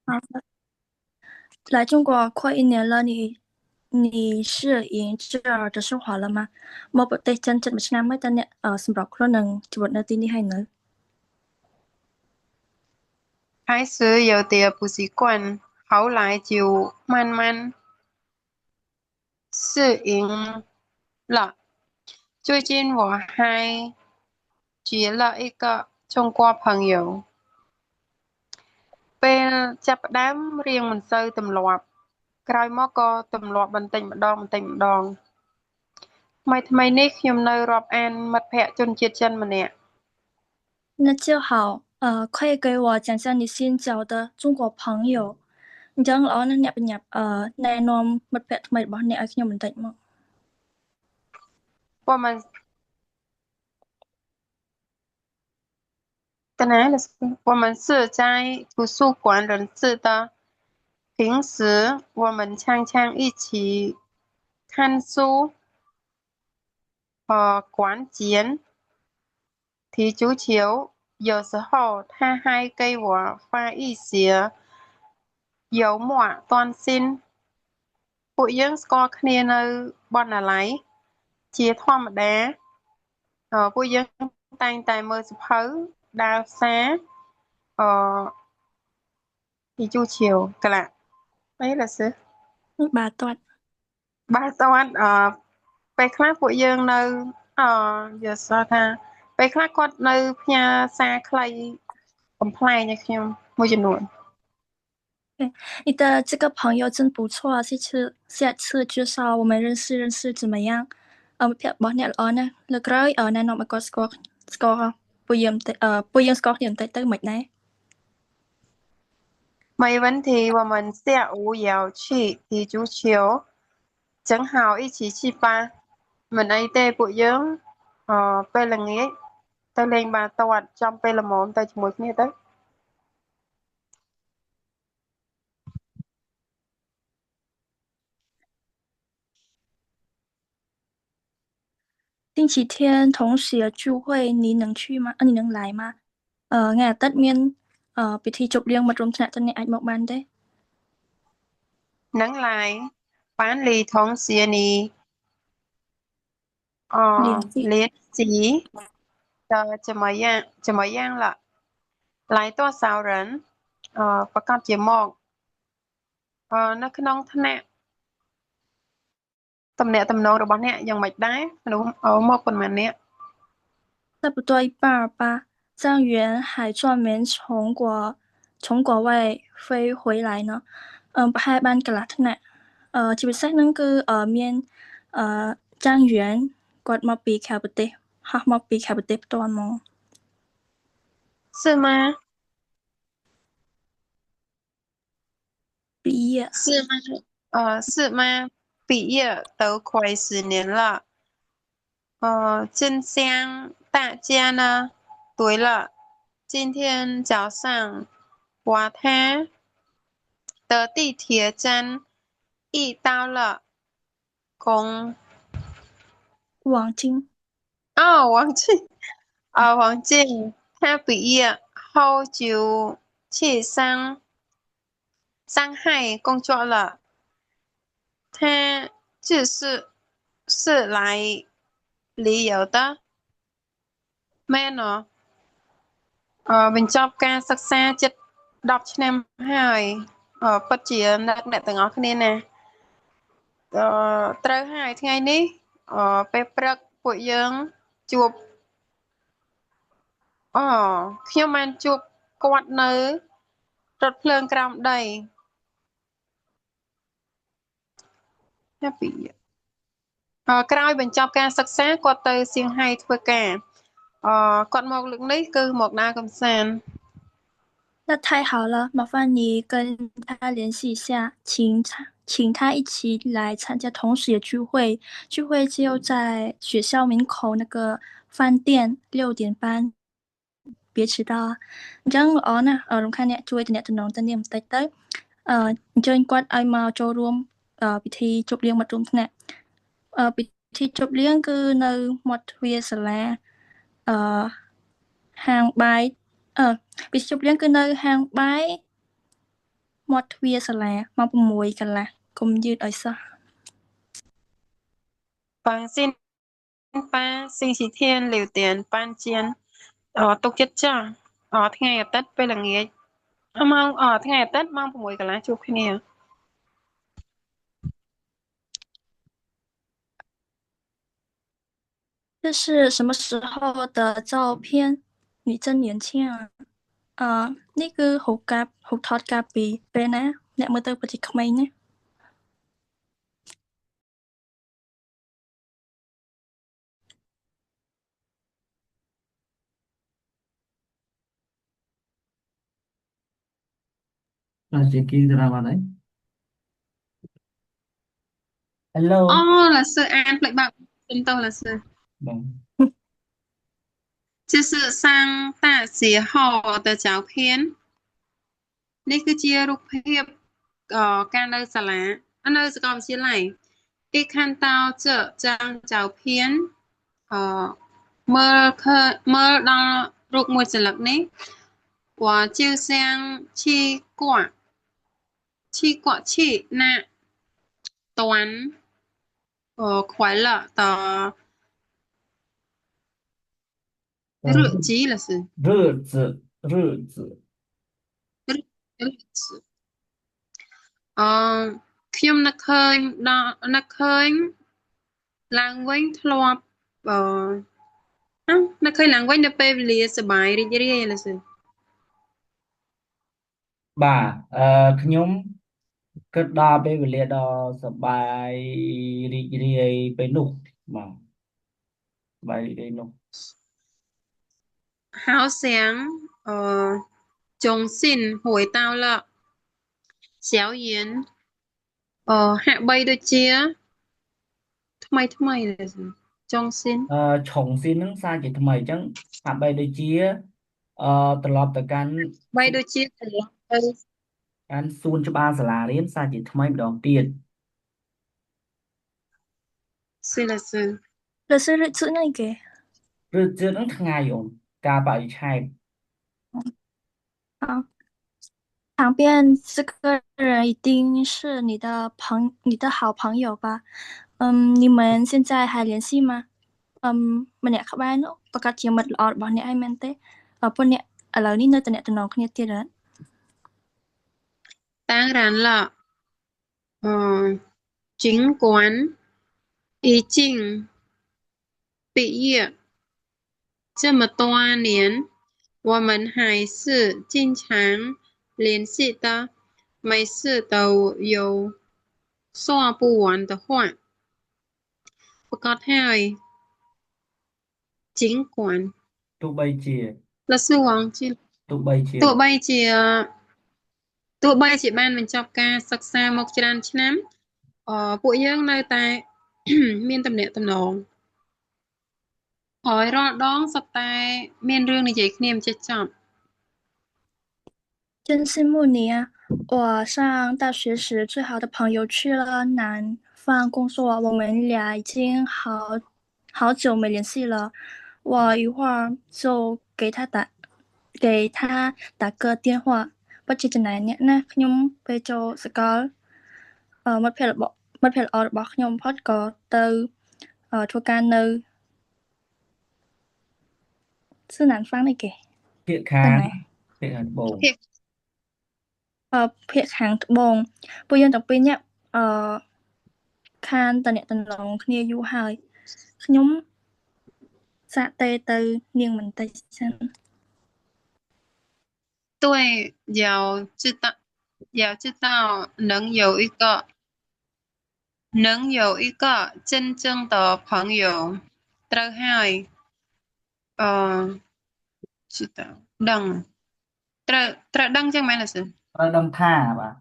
好的，来中国快1年了，你适应这儿的生活了吗？មកប្រទេសចិន7 ឆ្នាំហើយតើអ្នកសម្របខ្លួននឹងជីវិតនៅទីនេះហើយនៅ开始有点不习惯，后来就慢慢适应了。最近我还结了一个中国朋友，ពេលចាប់ផ្ដើមរៀងមិនសូវទម្លាប់ក្រោយមកក៏ទម្លាប់បន្តិចម្ដងថ្មីនេះខ្ញុំនៅរាប់អានមិត្តភ័ក្តិជនជាតិចិនម្នាក់那就好，可以给我讲讲你新交的中国朋友អញ្ចឹងល្អណាស់អ្នកបញ្ញាប់ណែនាំមិត្តភ័ក្តិថ្មីរបស់អ្នកឲ្យខ្ញុំបន្តិចមក我们在哪里？我们是在图书馆认识的。平时我们常常一起看书和逛街、踢足球。有时候他还给我发一些幽默短信。ពួកយើងស្គាល់គ្នានៅបណ្ណាល័យជាធម្មតាពួកយើងតែងតែមើលសៀវភៅដើរផ្សារអឺពីជួឈៀវកន្លះអីล่ะសិបាទទាត់បាទតើពេលខ្លះពួកយើងនៅយកសរថាពេលខ្លះគាត់នៅផ្ញើសារខ្លីកំ pl ែងឲ្យខ្ញុំមួយចំនួន你的这个朋友真不错，下次介绍我们认识怎么样មិត្តភក្តិរបស់អ្នកល្អណាស់លើកក្រោយណែនាំឲ្យគាត់ស្គាល់ពួកយើងបន្តិចពួកយើងស្គាល់គ្នាបន្តិចទៅមិនដែរ没问题我们下午要去踢足球正好一起去吧មិនអីទេពួកយើងពេលល្ងាចទៅលេងបាល់ទាត់ចំពេលល្មមទៅជាមួយគ្នាទៅ星期天同學聚會你能去嗎你能來嗎ថ្ងៃអាទិត្យមានពិធីជប់លៀងមិត្តរួមថ្នាក់តើអ្នកអាចមកបានទេ能来班里同学你联系联系的怎么样了来多少人ប្រកាសជាមកនៅក្នុងថ្នាក់ទំនាក់ទំនងរបស់អ្នកយ៉ាងម៉េចដែរមនុស្សមកប៉ុន្មានអ្នក差不多一半儿吧。张元还专门从国外飞回来呢ប្រហែលបានកន្លះថ្នាក់ជាពិសេសហ្នឹងគឺមាន张元គាត់មកពីក្រៅប្រទេសហោះមកពីក្រៅប្រទេសផ្ទាល់ហ្មង是吗毕业是吗是吗毕业都快10年了真香大家呢对了今天早上他的地铁站遇到了公王晶王静王静他毕业后就去上海工作了他就是来旅游的មែនបញ្ចប់ការសិក្សាជិត10ឆ្នាំហើយពិតជានឹកអ្នកទាំងអស់គ្នាណាត្រូវហើយថ្ងៃនេះពេលព្រឹកពួកយើងជួបខ្ញុំបានជួបគាត់នៅរថភ្លើងក្រោមដី Happy ក្រោយបញ្ចប់ការសិក្សាគាត់ទៅសៀងហៃធ្វើការគាត់មកលើកនេះគឺមកដើរកម្សាន្ត那太好了，麻烦你跟他联系一下，请他一起来参加同学聚会。聚会就在学校门口那个饭店6点半，别迟到啊！អញ្ចឹងល្អណាស់រំខានអ្នកជួយតំណតំណងទៅនេះបន្តិចទៅអញ្ជើញគាត់ឲ្យមកចូលរួមពិធីជប់លៀងមិត្តរួមថ្នាក់ពិធីជប់លៀងគឺនៅមាត់ទ្វារសាលាអឺហាងបាយ ពីជប់លៀងគឺនៅហាងបាយមាត់ទ្វារសាលាម៉ោង6កន្លះកុំយឺតឲ្យសោះbằng xin ba sinh chỉ thiên liều tiền ban chiên tục chất cha ngày Tết bây là nghề mong ngày Tết mong mỗi cái lá chụp cái nè 这是什么时候的照片？你真年轻啊！นี่คือหูทอดกาปีពេលណាអ្នកមើលទៅពិតជាក្មេងណាlà chị Kim từ nào vào đấy? Hello. là sư an lại bạn tên tôi là sư Vâng. 这是上大学后的照片นี่คือជារូបភាពការនៅសាលានៅសាកលវិទ្យាល័យគេ看到这张照片មើលមើលដល់រូបមួយសន្លឹកនេះ我就像去挂去那端快乐的日子了是日子日子ខ្ញុំនឹកឃើញឡើងវិញធ្លាប់នឹកឃើញឡើងវិញនៅពេលវេលាសប្បាយរីករាយឡើយសិន បាទខ្ញុំគិតដល់ពេលវេលាដ៏សប្បាយរីករាយពេលនោះបាទសប្បាយរីករាយនោះ好想重新回到了校園ហាក់បីដូចជាថ្មីเลยសិនចុងស៊ីនឆុងស៊ីនហ្នឹងសារជាថ្មីអញ្ចឹងហាក់បីដូចជាត្រឡប់ទៅកាន់បីដូចជាត្រឡប់ទៅកាន់សួនច្បារសាលារៀនសារជាថ្មីម្ដងទៀតសិនសិន这是日子那个ឬជឿហ្នឹងថ្ងៃអូនការបរិច្ឆេទ好旁边这个人一定是你的好朋友吧你们现在还联系吗ម្នាក់ក្បែរនោះប្រកាសជាមិត្តល្អរបស់អ្នកហើយមែនទេពួកអ្នកឥឡូវនេះនៅតែអ្នកតំណងគ្នាទៀតហ៎当然了尽管已经毕业这么多年我们还是经常联系的每次都有说不完的话ប្រកាសហើយ尽管ទោះបីជា លsư Hoàng chi ទោះបីជា ទោះបីជាបានបញ្ចប់ការសិក្សាមកច្រើនឆ្នាំពួកយើងនៅតែ មានទំនាក់ទំនងហើយរាល់ដងសុទ្ធតែមានរឿងនិយាយគ្នាមិនចេះចប់真羡慕你啊！我上大学时最好的朋友去了南方工作，我们俩已经好久没联系了。我一会儿就给他打个电话បើជាចំណាយអ្នកណាខ្ញុំពេលចូលសកលមិត្តភ័ក្តិល្អរបស់ខ្ញុំផុតក៏ទៅធ្វើការនៅ是南方នេះគេភាគខាងត្បូងភាគខាងត្បូងពួកយើងទាំងពីរនាក់ខានតំណងគ្នាយូរហើយខ្ញុំសាកទេទៅនាងបន្តិចសិន对要知道能有一个真正的朋友ត្រូវហើយ知道ដឹងត្រូវដឹងចឹងមែនទេសិនត្រូវដឹងថាបាទ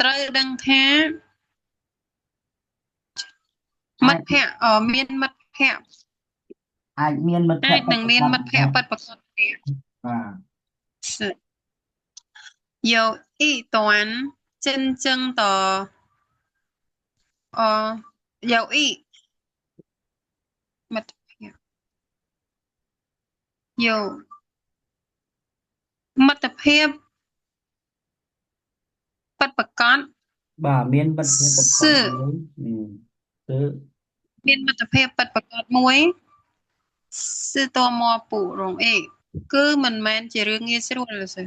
ត្រូវដឹងថាមិត្តភ័ក្តិមានមិត្តភ័ក្តិអាចមានមិត្តភ័ក្តិអាចនឹងមានមិត្តភ័ក្តិពិតប្រាកដគ្នាបាទ是有一段真正的友谊មិត្តភ័ក្តិ យកមិត្តភាពពិតប្រាកដបាទមានមិត្តភាពពិតប្រាកដគឺមួយគឺមានមិត្តភាពពិតប្រាកដមួយគឺតមពូរងអេគឺមិនមែនជារឿងងាយស្រួលទេ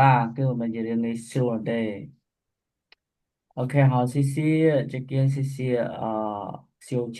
បាទគឺមិនមែនជារឿងងាយស្រួលទេOK 好，谢谢，这边谢谢秀清。